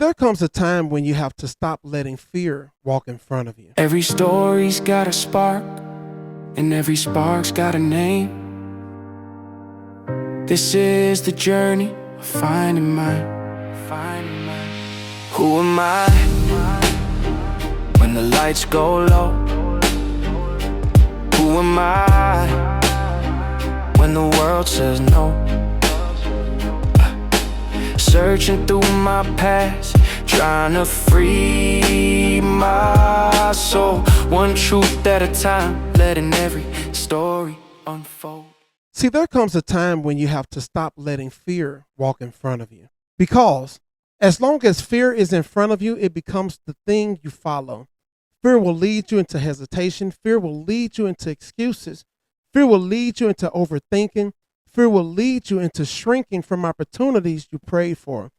There comes a time when you have to stop letting fear walk in front of you. Every story's got a spark, and every spark's got a name. This is the journey of finding mine. Who am I when the lights go low? Who am I when the world says no? Searching through my past, trying to free my soul, one truth at a time, letting every story unfold. See, there comes a time when you have to stop letting fear walk in front of you. Because as long as fear is in front of you, it becomes the thing you follow. Fear will lead you into hesitation. Fear will lead you into excuses. Fear will lead you into overthinking. Fear will lead you into shrinking from opportunities you prayed for.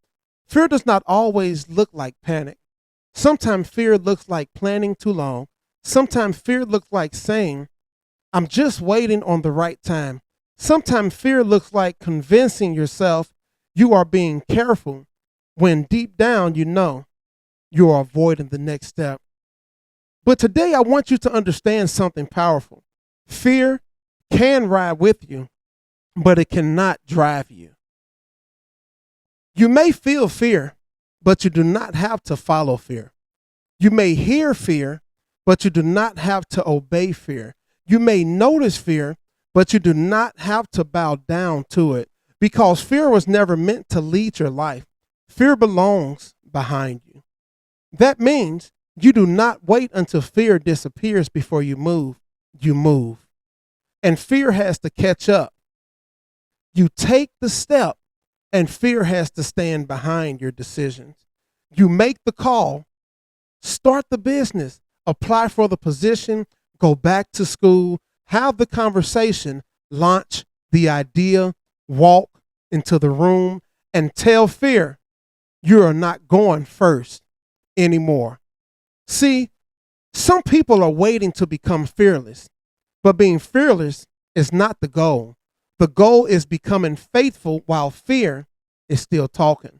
Fear does not always look like panic. Sometimes fear looks like planning too long. Sometimes fear looks like saying, I'm just waiting on the right time. Sometimes fear looks like convincing yourself you are being careful when deep down you know you are avoiding the next step. But today I want you to understand something powerful. Fear can ride with you, but it cannot drive you. You may feel fear, but you do not have to follow fear. You may hear fear, but you do not have to obey fear. You may notice fear, but you do not have to bow down to it, because fear was never meant to lead your life. Fear belongs behind you. That means you do not wait until fear disappears before you move. You move. And fear has to catch up. You take the step, and fear has to stand behind your decisions. You make the call, start the business, apply for the position, go back to school, have the conversation, launch the idea, walk into the room, and tell fear you are not going first anymore. See, some people are waiting to become fearless, but being fearless is not the goal. The goal is becoming faithful while fear is still talking.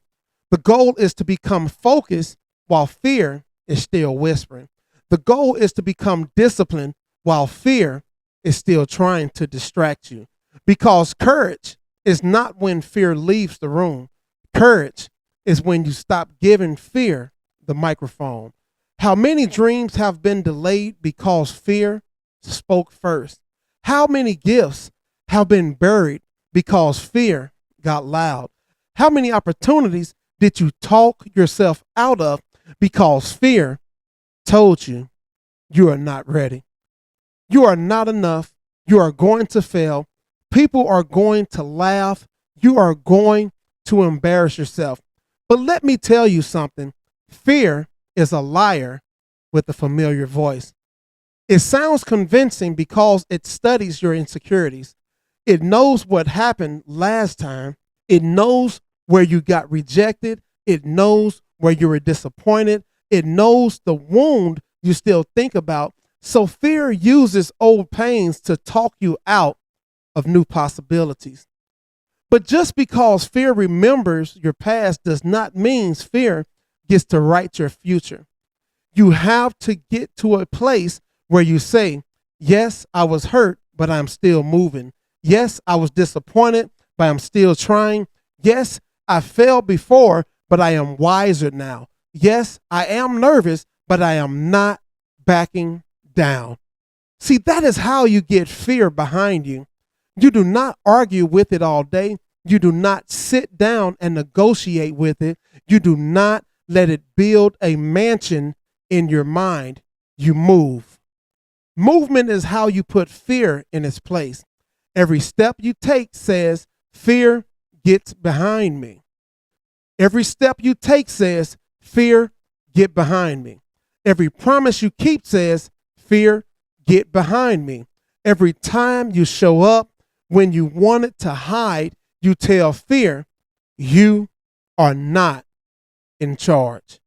The goal is to become focused while fear is still whispering. The goal is to become disciplined while fear is still trying to distract you. Because courage is not when fear leaves the room. Courage is when you stop giving fear the microphone. How many dreams have been delayed because fear spoke first? How many gifts have been buried because fear got loud? How many opportunities did you talk yourself out of because fear told you you are not ready? You are not enough. You are going to fail. People are going to laugh. You are going to embarrass yourself. But let me tell you something. Fear is a liar with a familiar voice. It sounds convincing because it studies your insecurities. It knows what happened last time. It knows where you got rejected. It knows where you were disappointed. It knows the wound you still think about. So fear uses old pains to talk you out of new possibilities. But just because fear remembers your past does not mean fear gets to write your future. You have to get to a place where you say, yes, I was hurt, but I'm still moving. Yes, I was disappointed, but I'm still trying. Yes, I failed before, but I am wiser now. Yes, I am nervous, but I am not backing down. See, that is how you get fear behind you. You do not argue with it all day. You do not sit down and negotiate with it. You do not let it build a mansion in your mind. You move. Movement is how you put fear in its place. Every step you take says, fear gets behind me. Every step you take says, fear, get behind me. Every promise you keep says, fear, get behind me. Every time you show up when you wanted to hide, you tell fear, you are not in charge.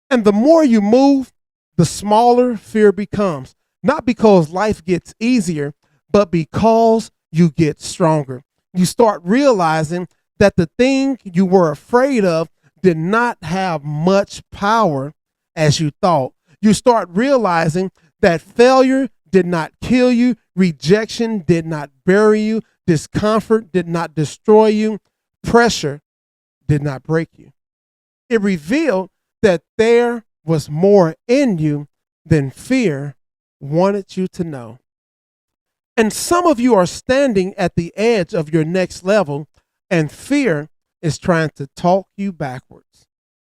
And the more you move, the smaller fear becomes. Not because life gets easier, but because you get stronger. You start realizing that the thing you were afraid of did not have much power as you thought. You start realizing that failure did not kill you, rejection did not bury you, discomfort did not destroy you, pressure did not break you. It revealed that there was more in you than fear wanted you to know. And some of you are standing at the edge of your next level, and fear is trying to talk you backwards.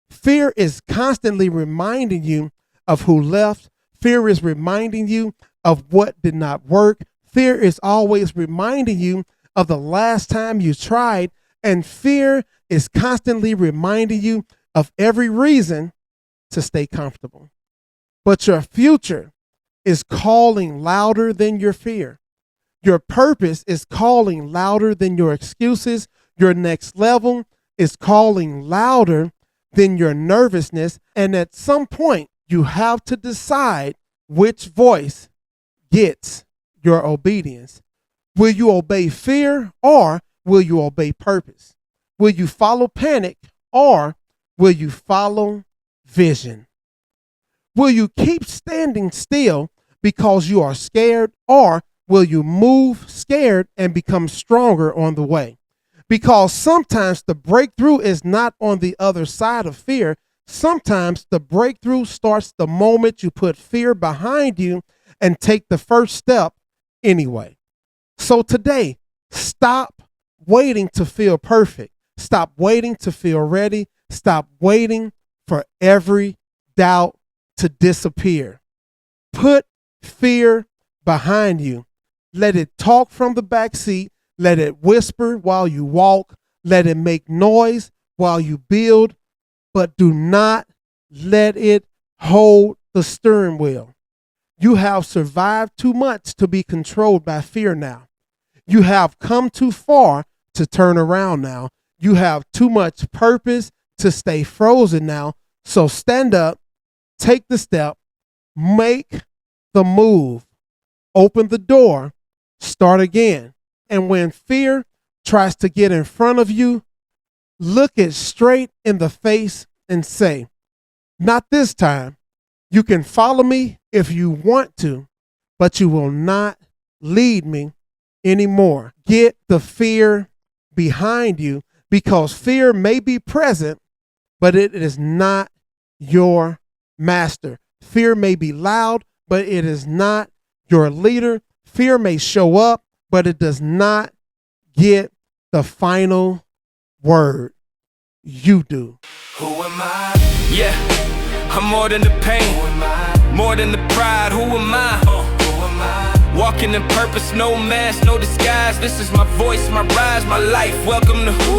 Fear is constantly reminding you of who left. Fear is reminding you of what did not work. Fear is always reminding you of the last time you tried. And fear is constantly reminding you of every reason to stay comfortable. But your future is calling louder than your fear. Your purpose is calling louder than your excuses. Your next level is calling louder than your nervousness. And at some point, you have to decide which voice gets your obedience. Will you obey fear or will you obey purpose? Will you follow panic or will you follow vision? Will you keep standing still because you are scared, or will you move scared and become stronger on the way? Because sometimes the breakthrough is not on the other side of fear. Sometimes the breakthrough starts the moment you put fear behind you and take the first step anyway. So today, stop waiting to feel perfect. Stop waiting to feel ready. Stop waiting for every doubt to disappear. Put fear behind you. Let it talk from the back seat. Let it whisper while you walk. Let it make noise while you build, but do not let it hold the steering wheel. You have survived too much to be controlled by fear now. You have come too far to turn around now. You have too much purpose to stay frozen now. So stand up, take the step, make the move, open the door, start again. And when fear tries to get in front of you, look it straight in the face and say, not this time. You can follow me if you want to, but you will not lead me anymore. Get the fear behind you, because fear may be present, but it is not your master. Fear may be loud, but it is not your leader. Fear may show up, but it does not get the final word. You do. Who am I? Yeah, I'm more than the pain, more than the pride. Who am I? Walking in purpose, no mask, no disguise. This is my voice, my rise, my life. Welcome to who